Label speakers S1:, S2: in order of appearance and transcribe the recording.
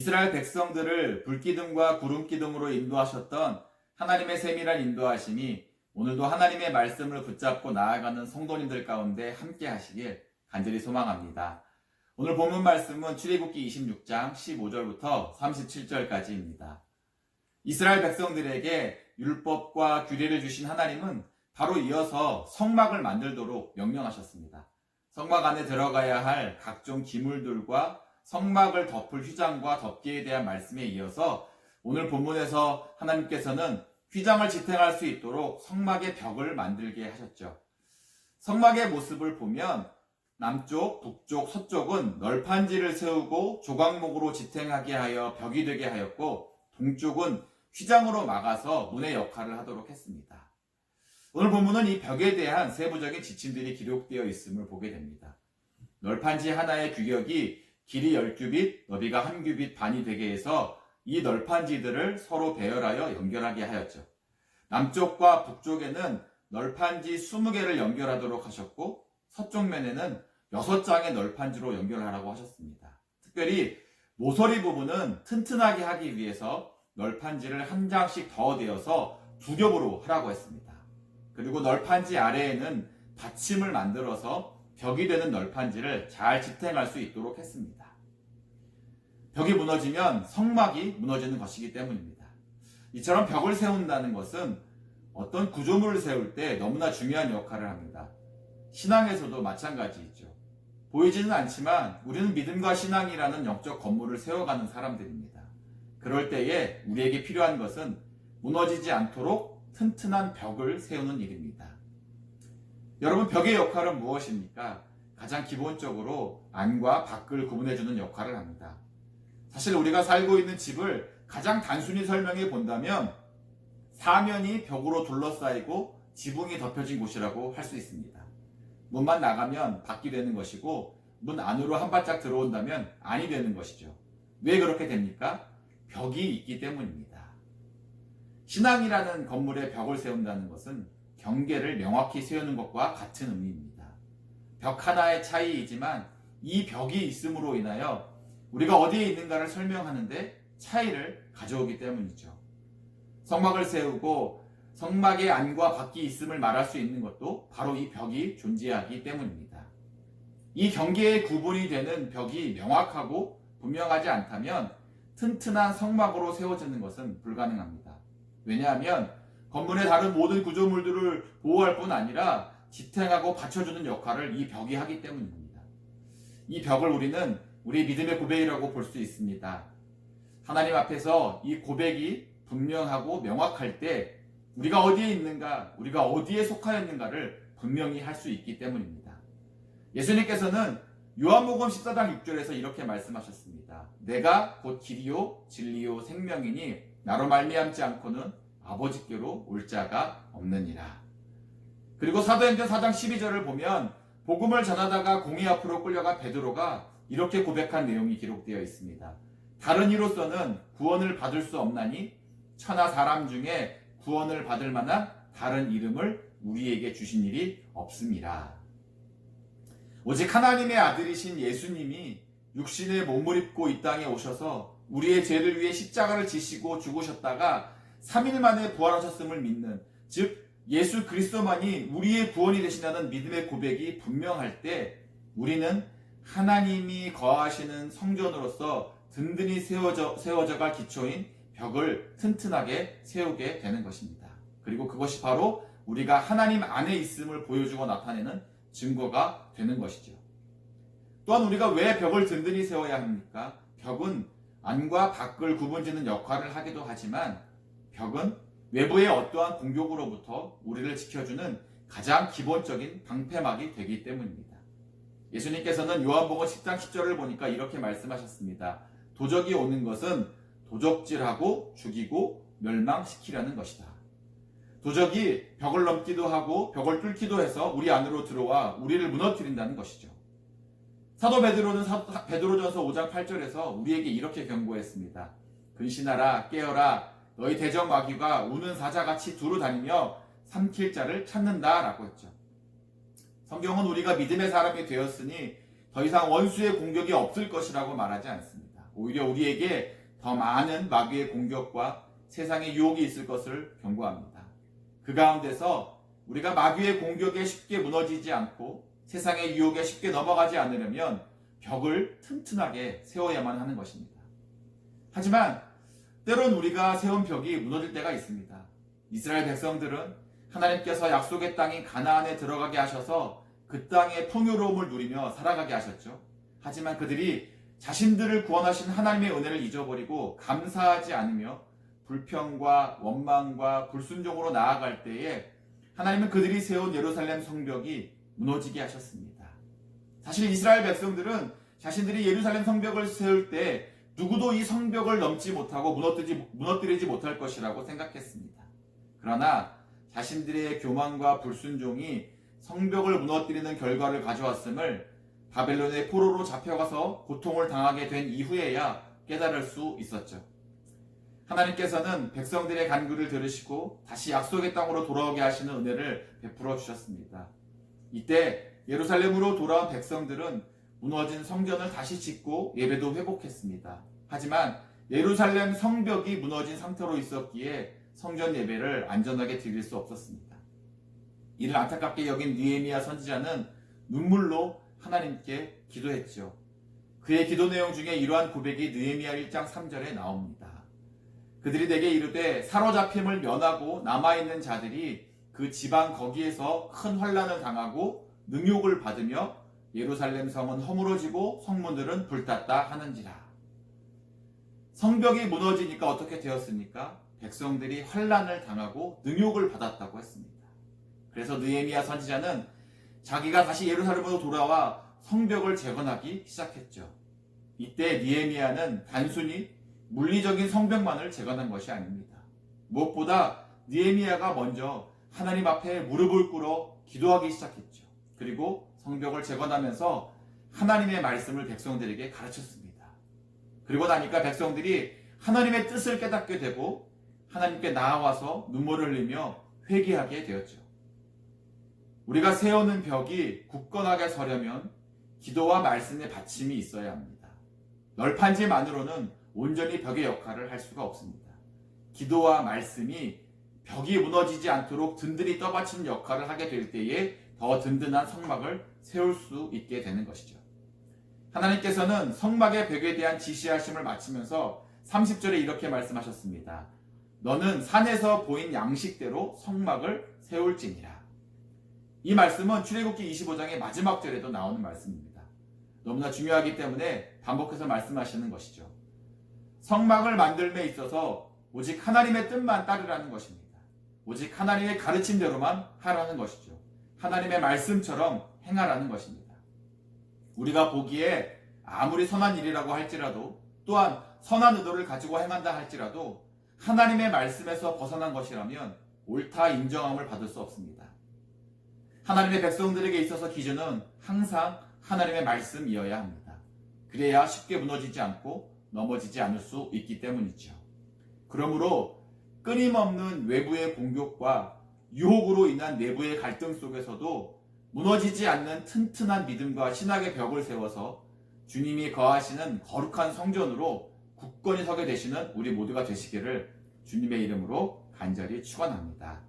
S1: 이스라엘 백성들을 불기둥과 구름기둥으로 인도하셨던 하나님의 세밀한 인도하심이 오늘도 하나님의 말씀을 붙잡고 나아가는 성도님들 가운데 함께 하시길 간절히 소망합니다. 오늘 본문 말씀은 출애굽기 26장 15절부터 37절까지입니다. 이스라엘 백성들에게 율법과 규례를 주신 하나님은 바로 이어서 성막을 만들도록 명령하셨습니다. 성막 안에 들어가야 할 각종 기물들과 성막을 덮을 휘장과 덮개에 대한 말씀에 이어서 오늘 본문에서 하나님께서는 휘장을 지탱할 수 있도록 성막의 벽을 만들게 하셨죠. 성막의 모습을 보면 남쪽, 북쪽, 서쪽은 널판지를 세우고 조각목으로 지탱하게 하여 벽이 되게 하였고, 동쪽은 휘장으로 막아서 문의 역할을 하도록 했습니다. 오늘 본문은 이 벽에 대한 세부적인 지침들이 기록되어 있음을 보게 됩니다. 널판지 하나의 규격이 길이 10규빗, 너비가 1규빗 반이 되게 해서 이 널판지들을 서로 배열하여 연결하게 하였죠. 남쪽과 북쪽에는 널판지 20개를 연결하도록 하셨고, 서쪽 면에는 6장의 널판지로 연결하라고 하셨습니다. 특별히 모서리 부분은 튼튼하게 하기 위해서 널판지를 한 장씩 더 대어서 2겹으로 하라고 했습니다. 그리고 널판지 아래에는 받침을 만들어서 벽이 되는 널판지를 잘 지탱할 수 있도록 했습니다. 벽이 무너지면 성막이 무너지는 것이기 때문입니다. 이처럼 벽을 세운다는 것은 어떤 구조물을 세울 때 너무나 중요한 역할을 합니다. 신앙에서도 마찬가지이죠. 보이지는 않지만 우리는 믿음과 신앙이라는 영적 건물을 세워가는 사람들입니다. 그럴 때에 우리에게 필요한 것은 무너지지 않도록 튼튼한 벽을 세우는 일입니다. 여러분, 벽의 역할은 무엇입니까? 가장 기본적으로 안과 밖을 구분해주는 역할을 합니다. 사실 우리가 살고 있는 집을 가장 단순히 설명해 본다면 사면이 벽으로 둘러싸이고 지붕이 덮여진 곳이라고 할 수 있습니다. 문만 나가면 밖이 되는 것이고 문 안으로 한 발짝 들어온다면 안이 되는 것이죠. 왜 그렇게 됩니까? 벽이 있기 때문입니다. 신앙이라는 건물에 벽을 세운다는 것은 경계를 명확히 세우는 것과 같은 의미입니다. 벽 하나의 차이이지만 이 벽이 있음으로 인하여 우리가 어디에 있는가를 설명하는데 차이를 가져오기 때문이죠. 성막을 세우고 성막의 안과 밖이 있음을 말할 수 있는 것도 바로 이 벽이 존재하기 때문입니다. 이 경계의 구분이 되는 벽이 명확하고 분명하지 않다면 튼튼한 성막으로 세워지는 것은 불가능합니다. 왜냐하면 건물의 다른 모든 구조물들을 보호할 뿐 아니라 지탱하고 받쳐주는 역할을 이 벽이 하기 때문입니다. 이 벽을 우리는 우리 믿음의 고백이라고 볼 수 있습니다. 하나님 앞에서 이 고백이 분명하고 명확할 때 우리가 어디에 있는가, 우리가 어디에 속하였는가를 분명히 할 수 있기 때문입니다. 예수님께서는 요한복음 14장 6절에서 이렇게 말씀하셨습니다. 내가 곧 길이요 진리요 생명이니 나로 말미암지 않고는 아버지께로 올 자가 없느니라. 그리고 사도행전 4장 12절을 보면 복음을 전하다가 공의 앞으로 끌려간 베드로가 이렇게 고백한 내용이 기록되어 있습니다. 다른 이로서는 구원을 받을 수 없나니 천하 사람 중에 구원을 받을 만한 다른 이름을 우리에게 주신 일이 없습니다. 오직 하나님의 아들이신 예수님이 육신의 몸을 입고 이 땅에 오셔서 우리의 죄를 위해 십자가를 지시고 죽으셨다가 3일 만에 부활하셨음을 믿는, 즉 예수 그리스도만이 우리의 구원이 되시다는 믿음의 고백이 분명할 때 우리는 하나님이 거하시는 성전으로서 든든히 세워져갈 기초인 벽을 튼튼하게 세우게 되는 것입니다. 그리고 그것이 바로 우리가 하나님 안에 있음을 보여주고 나타내는 증거가 되는 것이죠. 또한 우리가 왜 벽을 든든히 세워야 합니까? 벽은 안과 밖을 구분짓는 역할을 하기도 하지만 벽은 외부의 어떠한 공격으로부터 우리를 지켜주는 가장 기본적인 방패막이 되기 때문입니다. 예수님께서는 요한복음 10장 10절을 보니까 이렇게 말씀하셨습니다. 도적이 오는 것은 도적질하고 죽이고 멸망시키려는 것이다. 도적이 벽을 넘기도 하고 벽을 뚫기도 해서 우리 안으로 들어와 우리를 무너뜨린다는 것이죠. 사도 베드로는 베드로전서 5장 8절에서 우리에게 이렇게 경고했습니다. 근신하라 깨어라 너희 대적 마귀가 우는 사자같이 두루 다니며 삼킬 자를 찾는다 라고 했죠. 성경은 우리가 믿음의 사람이 되었으니 더 이상 원수의 공격이 없을 것이라고 말하지 않습니다. 오히려 우리에게 더 많은 마귀의 공격과 세상의 유혹이 있을 것을 경고합니다. 그 가운데서 우리가 마귀의 공격에 쉽게 무너지지 않고 세상의 유혹에 쉽게 넘어가지 않으려면 벽을 튼튼하게 세워야만 하는 것입니다. 하지만 때론 우리가 세운 벽이 무너질 때가 있습니다. 이스라엘 백성들은 하나님께서 약속의 땅인 가나안에 들어가게 하셔서 그 땅의 풍요로움을 누리며 살아가게 하셨죠. 하지만 그들이 자신들을 구원하신 하나님의 은혜를 잊어버리고 감사하지 않으며 불평과 원망과 불순종으로 나아갈 때에 하나님은 그들이 세운 예루살렘 성벽이 무너지게 하셨습니다. 사실 이스라엘 백성들은 자신들이 예루살렘 성벽을 세울 때 누구도 이 성벽을 넘지 못하고 무너뜨리지 못할 것이라고 생각했습니다. 그러나 자신들의 교만과 불순종이 성벽을 무너뜨리는 결과를 가져왔음을 바벨론의 포로로 잡혀가서 고통을 당하게 된 이후에야 깨달을 수 있었죠. 하나님께서는 백성들의 간구를 들으시고 다시 약속의 땅으로 돌아오게 하시는 은혜를 베풀어 주셨습니다. 이때 예루살렘으로 돌아온 백성들은 무너진 성전을 다시 짓고 예배도 회복했습니다. 하지만 예루살렘 성벽이 무너진 상태로 있었기에 성전 예배를 안전하게 드릴 수 없었습니다. 이를 안타깝게 여긴 느헤미야 선지자는 눈물로 하나님께 기도했죠. 그의 기도 내용 중에 이러한 고백이 느헤미야 1장 3절에 나옵니다. 그들이 내게 이르되 사로잡힘을 면하고 남아있는 자들이 그 지방 거기에서 큰 환난을 당하고 능욕을 받으며 예루살렘 성은 허물어지고 성문들은 불탔다 하는지라. 성벽이 무너지니까 어떻게 되었습니까? 백성들이 환난을 당하고 능욕을 받았다고 했습니다. 그래서 느헤미야 선지자는 자기가 다시 예루살렘으로 돌아와 성벽을 재건하기 시작했죠. 이때 느헤미야는 단순히 물리적인 성벽만을 재건한 것이 아닙니다. 무엇보다 느헤미야가 먼저 하나님 앞에 무릎을 꿇어 기도하기 시작했죠. 그리고 성벽을 재건하면서 하나님의 말씀을 백성들에게 가르쳤습니다. 그리고 나니까 백성들이 하나님의 뜻을 깨닫게 되고 하나님께 나아와서 눈물을 흘리며 회개하게 되었죠. 우리가 세우는 벽이 굳건하게 서려면 기도와 말씀의 받침이 있어야 합니다. 널판지만으로는 온전히 벽의 역할을 할 수가 없습니다. 기도와 말씀이 벽이 무너지지 않도록 든든히 떠받치는 역할을 하게 될 때에 더 든든한 성막을 세울 수 있게 되는 것이죠. 하나님께서는 성막의 벽에 대한 지시하심을 마치면서 30절에 이렇게 말씀하셨습니다. 너는 산에서 보인 양식대로 성막을 세울지니라. 이 말씀은 출애굽기 25장의 마지막 절에도 나오는 말씀입니다. 너무나 중요하기 때문에 반복해서 말씀하시는 것이죠. 성막을 만들m에 있어서 오직 하나님의 뜻만 따르라는 것입니다. 오직 하나님의 가르침대로만 하라는 것이죠. 하나님의 말씀처럼 행하라는 것입니다. 우리가 보기에 아무리 선한 일이라고 할지라도 또한 선한 의도를 가지고 행한다 할지라도 하나님의 말씀에서 벗어난 것이라면 옳다 인정함을 받을 수 없습니다. 하나님의 백성들에게 있어서 기준은 항상 하나님의 말씀이어야 합니다. 그래야 쉽게 무너지지 않고 넘어지지 않을 수 있기 때문이죠. 그러므로 끊임없는 외부의 공격과 유혹으로 인한 내부의 갈등 속에서도 무너지지 않는 튼튼한 믿음과 신학의 벽을 세워서 주님이 거하시는 거룩한 성전으로 굳건히 서게 되시는 우리 모두가 되시기를 주님의 이름으로 간절히 축원합니다.